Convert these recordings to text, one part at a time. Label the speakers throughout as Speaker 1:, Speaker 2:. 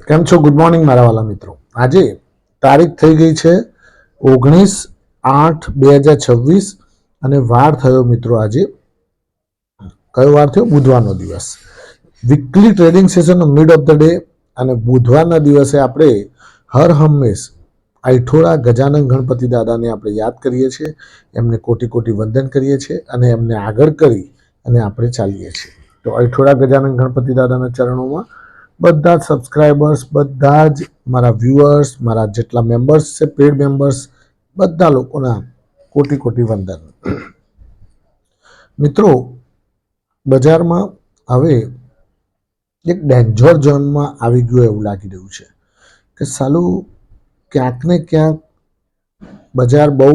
Speaker 1: કેમ છો? Good morning મારા વાલા મિત્રો. આજે તારીખ થઈ ગઈ છે 19/8/2026 અને વાર થયો મિત્રો આજે કયો વાર થયો? બુધવારનો દિવસ. વીકલી ટ્રેડિંગ સેશનનો મિડ ઓફ ધ ડે અને બુધવારના દિવસે આપણે હર હંમેશ આઈઠોળા ગજાનન ગણપતિ દાદાને આપણે યાદ કરીએ છીએ, એમને કોટી કોટી વંદન કરીએ છીએ અને એમને આગળ કરી અને આપણે ચાલીએ છીએ. તો આઈઠોળા ગજાનન ગણપતિ દાદાના ચરણોમાં બધા જ સબસ્ક્રાઈબર્સ, બધા જ મારા વ્યુઅર્સ, મારા જેટલા મેમ્બર્સ છે, પેડ મેમ્બર્સ, બધા લોકોના કોટી કોટી વંદન. મિત્રો, બજારમાં હવે એક ડેન્જર ઝોનમાં આવી ગયું એવું લાગી રહ્યું છે કે સાલું ક્યાંક ને ક્યાંક બજાર બહુ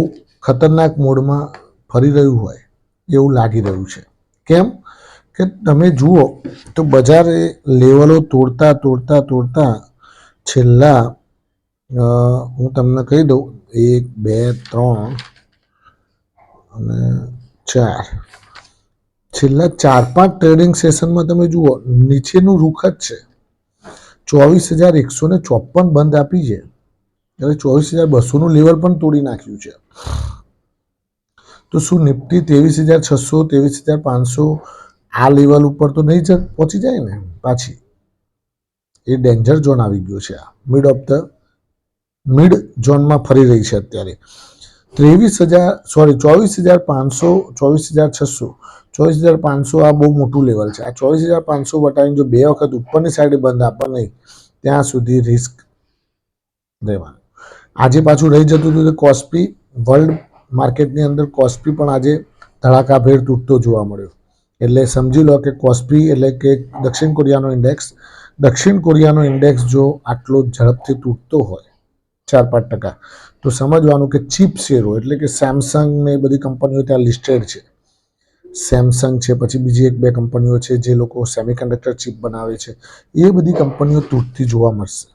Speaker 1: ખતરનાક મોડમાં ફરી રહ્યું હોય એવું લાગી રહ્યું છે. કેમ કે તમે જુઓ તો બજારે લેવલો તોડતા તોડતા તોડતા છેલ્લા હું તમને કહી દઉં 1 2 3 અને 4 છેલ્લા 4-5 ટ્રેડિંગ સેશનમાં તમે જુઓ નીચેનું રૂખ જ છે. 24,154 બંધ આપી છે, એટલે 24,200નું લેવલ પણ તોડી નાખ્યું છે. તો શું નિફ્ટી 23,600 23,500 આ લેવલ ઉપર તો નહીં જ પહોંચી જાય ને? પાછી એ ડેન્જર ઝોન આવી ગયો છે. આ મિડ ઝોનમાં ફરી રહી છે અત્યારે. 24,500 24,600 24,500 આ બહુ મોટું લેવલ છે. આ 24,500 વટાવીને જો બે વખત ઉપરની સાઈડે બંધ આપે નહીં ત્યાં સુધી રિસ્ક રહેવાનું. આજે પાછું રહી જતું હતું કોસ્પી વર્લ્ડ માર્કેટની અંદર કોસ્પી પણ આજે ધડાકાભેર તૂટતો જોવા મળ્યો. એટલે સમજી લો કે કોસ્પી એટલે કે દક્ષિણ કોરિયાનો ઇન્ડેક્સ જો આટલો ઝડપથી તૂટતો હોય 4-5%, તો સમજવાનું કે ચીપ શેરો એટલે કે સેમસંગ ને એ બધી કંપનીઓ ત્યાં લિસ્ટેડ છે. સેમસંગ છે, પછી બીજી 1-2 કંપનીઓ છે જે લોકો સેમિકન્ડક્ટર ચીપ બનાવે છે. એ બધી કંપનીઓ તૂટતી જોવા મળશે.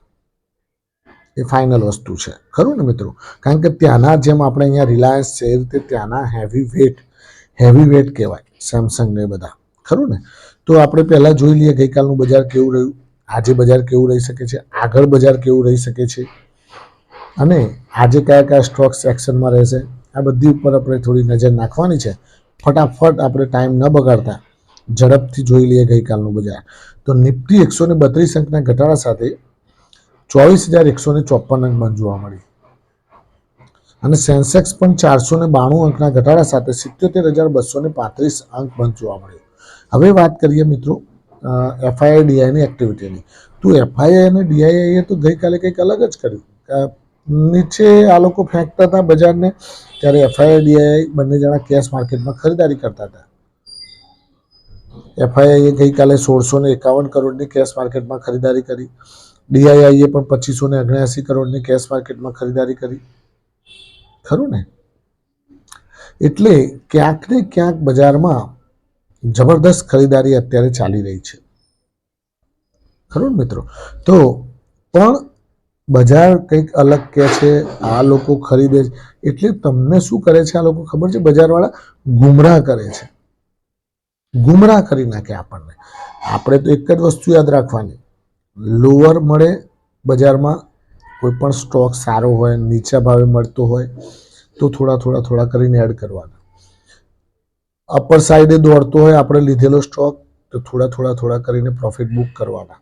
Speaker 1: એ ફાઇનલ વસ્તુ છે, ખરું ને મિત્રો? કારણ કે ત્યાંના જેમ આપણે અહીંયા રિલાયન્સ છે એ રીતે ત્યાંના હેવી વેટ કહેવાય સેમસંગ ને બધા, ખરું ને? તો આપણે પહેલાં જોઈ લઈએ ગઈકાલનું બજાર કેવું રહ્યું, આજે બજાર કેવું રહી શકે છે, આગળ બજાર કેવું રહી શકે છે અને આજે કયા કયા સ્ટોક્સ એક્શનમાં રહેશે. આ બધી ઉપર આપણે થોડી નજર નાખવાની છે. ફટાફટ આપણે ટાઈમ ન બગાડતા ઝડપથી જોઈ લઈએ ગઈકાલનું બજાર. તો નિફ્ટી 132 અંકના ઘટાડા સાથે 24,154 અંક બંધ જોવા મળી અને સેન્સેક્સ પણ 492 અંકના ઘટાડા સાથે 77,235 અંક બંધ જોવા મળ્યો. હવે વાત કરીએ મિત્રો એફઆઈઆઈ ડીઆઈની એક્ટિવિટીની. તો એફઆઈઆઈ અને ડીઆઈએ તો ગઈકાલે કંઈક અલગ જ કર્યું. નીચે આ લોકો ફેંકતા હતા બજારને, ત્યારે એફઆઈઆઈ ડીઆઈ બંને જણા કેશ માર્કેટમાં ખરીદારી કરતા હતા. એફઆઈઆઈએ ગઈકાલે 1,651 કરોડની કેશ માર્કેટમાં ખરીદારી કરી. ડીઆઈઆઈએ પણ 2,579 કરોડની કેશ માર્કેટમાં ખરીદારી કરી, ખરું ને? એટલે ક્યાંક ને ક્યાંક બજારમાં જબરદસ્ત ખરીદારી અત્યારે ચાલી રહી છે, ખરું ને મિત્રો? તો પણ બજાર કંઈક અલગ કહે છે, આ લોકો ખરીદે છે. એટલે તમને શું કરે છે આ લોકો ખબર છે? બજારવાળા ગુમરાહ કરે છે, ગુમરાહ કરી નાખે આપણને. આપણે તો એક જ વસ્તુ યાદ રાખવાની, લોઅર મળે બજારમાં, કોઈ પણ સ્ટોક સારો હોય, નીચા ભાવે મળતો હોય તો થોડા કરીને એડ કરવાના. અપર સાઈડે દોડતો હોય આપણે લીધેલો સ્ટોક તો થોડા કરીને પ્રોફિટ બુક કરવાના.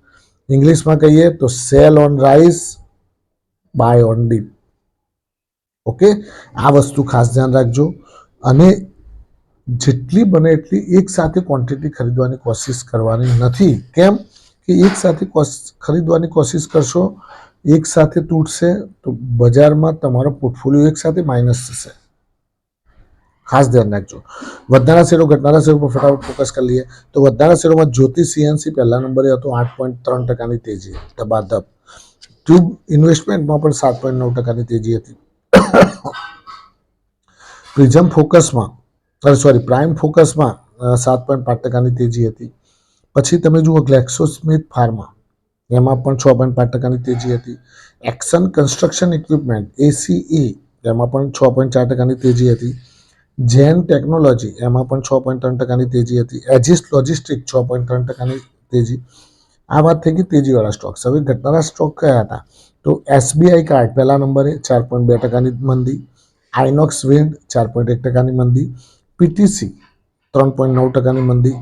Speaker 1: ઇંગ્લિશમાં કહીએ તો sell on rise, buy on dip. Okay, આ વસ્તુ ખાસ ધ્યાન રાખજો. અને જેટલી બને એટલી એક સાથે ક્વોન્ટિટી ખરીદવાની કોશિશ કરવાની નથી. કેમ કે એક સાથે ખરીદવાની કોશિશ કરશો, એક સાથે તૂટશે તો બજારમાં તમારો પોર્ટફોલિયો એક સાથે માઇનસ થશે. ખાસ ધ્યાન રાખજો. વધનારા શેરો ઘટનારા શેરો પર ફટાફટ ફોકસ કરી લઈએ. તો વધનારા શેરોમાં જ્યોતિ સીએનસી પહેલા નંબરે હતો, 8.3% તેજી ધબાધબ. ટ્યુબ ઇન્વેસ્ટમેન્ટમાં પણ 7.9% તેજી હતી. પ્રાઇમ ફોકસમાં 7.5% તેજી હતી. પછી તમે જુઓ ગ્લેક્સોસ્મિથ ફાર્મા, એમાં પણ 6.5% તેજી હતી. એક્શન કન્સ્ટ્રક્શન ઇક્વિપમેન્ટ ACE, એમાં પણ 6.4% તેજી હતી. જેન ટેકનોલોજી, એમાં પણ 6.3% તેજી હતી. એજિસ લોજિસ્ટિક 6.3% તેજી. આ વાત થઈ ગઈ તેજીવાળા સ્ટોક્સ. હવે ઘટનારા સ્ટોક કયા હતા? તો SBI કાર્ડ પહેલા નંબરે 4.2% મંદી, આઇનોક્સ વિન્ડ 4.1% મંદી, PTC 3.9% મંદી,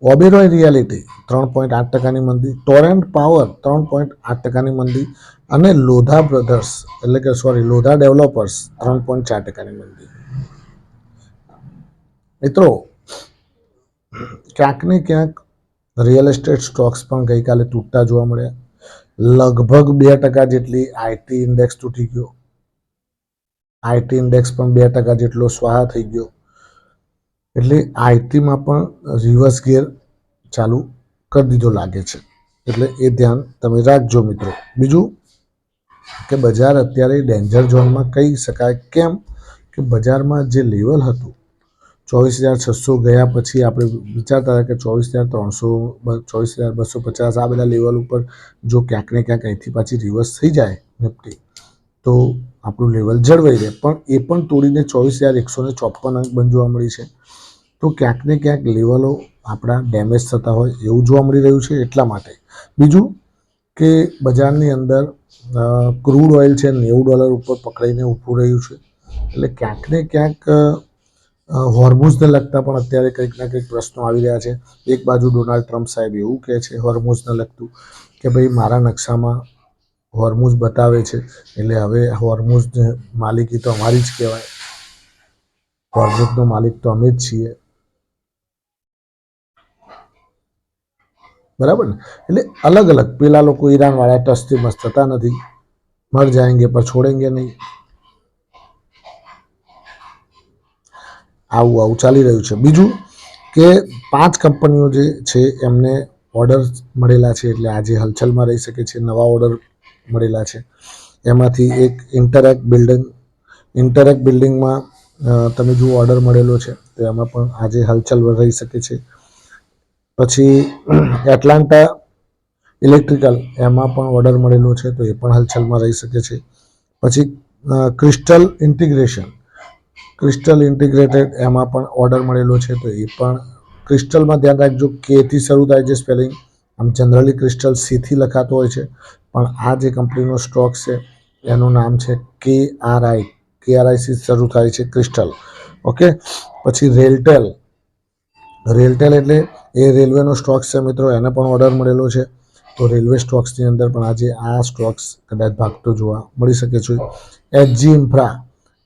Speaker 1: ઓબેરોય રિયાલિટી 3.8% મંદી, ટોરેન્ટ પાવર 3.8% મંદી અને લોધા બ્રધર્સ એટલે કે લોધા ડેવલપર્સ 3.4% મંદી. મિત્રો ક્યાંક ને ક્યાંક રિયલ એસ્ટેટ સ્ટોક્સ પણ ગઈકાલે તૂટતા જોવા મળ્યા. લગભગ 2% જેટલી આઈટી ઇન્ડેક્સ તૂટી ગયો. આઈટી ઇન્ડેક્સ પણ 2% જેટલો સ્વાહા થઈ ગયો. એટલે આઈટીમાં પણ રિવર્સ ગિયર ચાલુ કરી દીધો લાગે છે. એટલે એ ધ્યાન તમે રાખજો મિત્રો. બીજું કે બજાર અત્યારે ડેન્જર ઝોનમાં કહી શકાય. કેમ કે બજારમાં જે લેવલ હતું 24,600 ગયા પછી આપણે વિચારતા હતા કે 24,300 24,250 આ બધા લેવલ ઉપર જો ક્યાંક ને ક્યાંક અહીંથી પાછી રિવર્સ થઈ જાય નિફ્ટી તો આપણું લેવલ જળવાઈ રહે, પણ એ પણ તોડીને 24,154 અંક બંધ જોવા મળી છે. તો ક્યાંક ને ક્યાંક લેવલો આપણા ડેમેજ થતા હોય એવું જોવા મળી રહ્યું છે. એટલા માટે બીજું કે બજારની અંદર ક્રૂડ ઓઇલ છે $90 ઉપર પકડાઈને ઊભું રહ્યું છે. એટલે ક્યાંક ને ક્યાંક હોર્મુઝને લગતા પણ અત્યારે કંઈક ના કંઈક પ્રશ્નો આવી રહ્યા છે. એક બાજુ ડોનાલ્ડ ટ્રમ્પ સાહેબ એવું કહે છે હોર્મુઝને લગતું કે ભાઈ મારા નકશામાં હોર્મુઝ બતાવે છે એટલે હવે હોર્મુઝ માલિકી તો અમારી જ કહેવાય, હોર્મુઝનો માલિક તો અમે જ છીએ, બરાબર ને. એટલે અલગ અલગ પેલા લોકો ઈરાનવાળા ટસથી મસ્ત થતા નથી, મર જાયંગે પર છોડેંગે નહીં, આવું ચાલી રહ્યું છે. બીજું કે 5 કંપનીઓ જે છે એમને ઓર્ડર મળેલા છે એટલે આજે હલચલમાં રહી શકે છે. નવા ઓર્ડર મળેલા છે. એમાંથી એક ઇન્ટરેક્ટ બિલ્ડિંગમાં તમે જુઓ ઓર્ડર મળેલો છે તો એમાં પણ આજે હલચલ રહી શકે છે. પછી એટલાન્ટા ઇલેક્ટ્રિકલ એમાં પણ ઓર્ડર મળેલો છે તો એ પણ હલચલમાં રહી શકે છે. પછી ક્રિસ્ટલ ઇન્ટિગ્રેટેડ એમાં પણ ઓર્ડર મળેલો છે તો એ પણ ક્રિસ્ટલમાં ધ્યાન રાખજો કેથી શરૂ થાય છે સ્પેલિંગ. આમ જનરલી ક્રિસ્ટલ સીથી લખાતો હોય છે પણ આ જે કંપનીનો સ્ટોક છે એનું નામ છે KRI શરૂ થાય છે ક્રિસ્ટલ. ઓકે. પછી રેલટેલ એટલે એ રેલવેનો સ્ટોક છે મિત્રો, એને પણ ઓર્ડર મળેલો છે તો રેલવે સ્ટોક્સની અંદર પણ આજે આ સ્ટોક્સ કદાચ ભાગતો જોવા મળી શકે છે.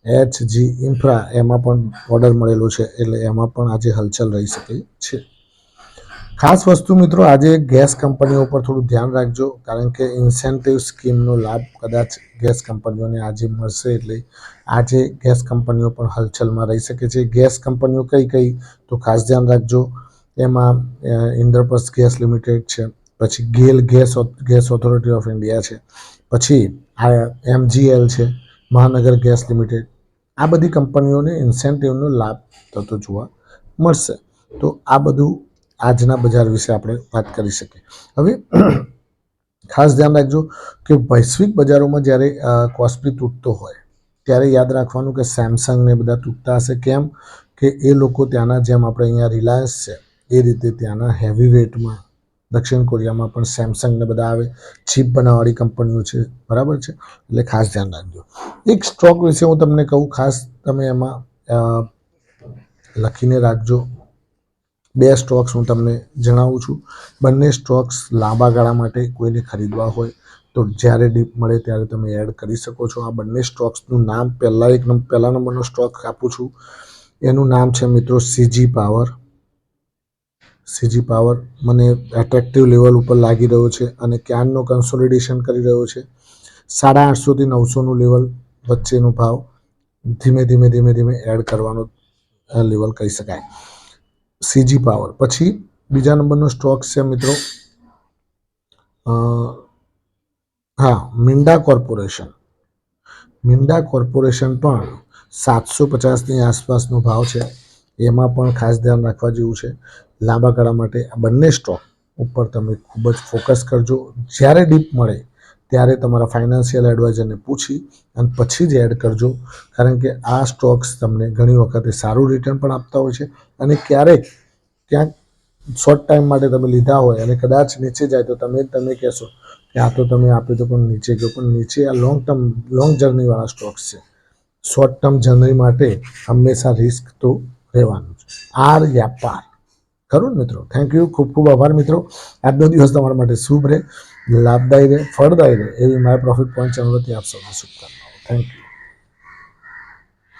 Speaker 1: HG ઇન્ફ્રા એમાં પણ ઓર્ડર મળેલો છે એટલે એમાં પણ આજે હલચલ રહી શકે છે. ખાસ વસ્તુ મિત્રો આજે ગેસ કંપનીઓ પર થોડું ધ્યાન રાખજો કારણ કે ઇન્સેન્ટિવ સ્કીમનો લાભ કદાચ ગેસ કંપનીઓને આજે મળશે એટલે આજે ગેસ કંપનીઓ પણ હલચલમાં રહી શકે છે. ગેસ કંપનીઓ કઈ તો ખાસ ધ્યાન રાખજો. એમાં ઇન્દ્રપ્રસ્થ ગેસ લિમિટેડ છે, પછી ગેલ ગેસ ઓથોરિટી ઓફ ઇન્ડિયા છે, પછી MGL છે, મહાનગર ગેસ લિમિટેડ. આ બધી કંપનીઓને ઇન્સેન્ટિવનો લાભ થતો જોવા મળશે. તો આ બધું આજના બજાર વિશે આપણે વાત કરી શકીએ. હવે ખાસ ધ્યાન રાખજો કે વૈશ્વિક બજારોમાં જ્યારે કોસ્પી તૂટતો હોય ત્યારે યાદ રાખવાનું કે સેમસંગ ને બધા તૂટતા હશે. કેમ કે એ લોકો ત્યાંના જેમ આપણે અહીંયા રિલાયન્સ છે એ રીતે ત્યાંના હેવી વેટમાં દક્ષિણ કોરિયામાં પણ સેમસંગ ને બધા આવે, ચીપ બનાવવાળી કંપનીઓ છે, બરાબર છે. એટલે ખાસ ધ્યાન રાખજો. એક સ્ટોક વિશે હું તમને કહું, ખાસ તમે એમાં લખીને રાખજો. 2 સ્ટોક્સ હું તમને જણાવું છું. બંને સ્ટોક્સ લાંબા ગાળા માટે કોઈને ખરીદવા હોય તો જ્યારે ડીપ મળે ત્યારે તમે એડ કરી શકો છો. આ બંને સ્ટોક્સનું નામ પહેલા નંબરનો સ્ટોક આપું છું એનું નામ છે મિત્રો CG પાવર. મને એટ્રેક્ટિવ લેવલ ઉપર લાગી રહ્યો છે અને ક્યારનો કન્સોલિડેશન કરી રહ્યો છે. 850 થી 900નું લેવલ વચ્ચેનો ભાવ ધીમે ધીમે એડ કરવાનો લેવલ કહી શકાય CG પાવર. પછી બીજા નંબરનો સ્ટોક છે મિત્રો મિન્ડા કોર્પોરેશન પણ 750ની આસપાસનો ભાવ છે. એમાં પણ ખાસ ધ્યાન રાખવા જેવું છે. લાંબા ગાળા માટે આ બંને સ્ટોક ઉપર તમે ખૂબ જ ફોકસ કરજો. જ્યારે ડીપ મળે ત્યારે તમારા ફાઇનાન્શિયલ એડવાઇઝરને પૂછી અને પછી જ એડ કરજો કારણ કે આ સ્ટોક્સ તમને ઘણી વખતે સારું રિટર્ન પણ આપતા હોય છે અને ક્યાંક શોર્ટ ટાઈમ માટે તમે લીધા હોય અને કદાચ નીચે જાય તો તમે કહેશો કે આ તો તમે આપ્યું તો પણ નીચે ગયો, પણ નીચે આ લોંગ જર્નીવાળા સ્ટોક્સ છે. શોર્ટ ટર્મ જર્ની માટે હંમેશા રિસ્ક તો રહેવાનું છે. આર યા પાર. ખરું ને મિત્રો? થેન્ક યુ, ખૂબ ખૂબ આભાર મિત્રો. આજનો દિવસ તમારા માટે શુભ રહે, લાભદાયી રહે, ફળદાયી રહે એવી માય પ્રોફિટ પોઈન્ટ ચેનલ વતી આપ સૌને શુભકામનાઓ. Thank you.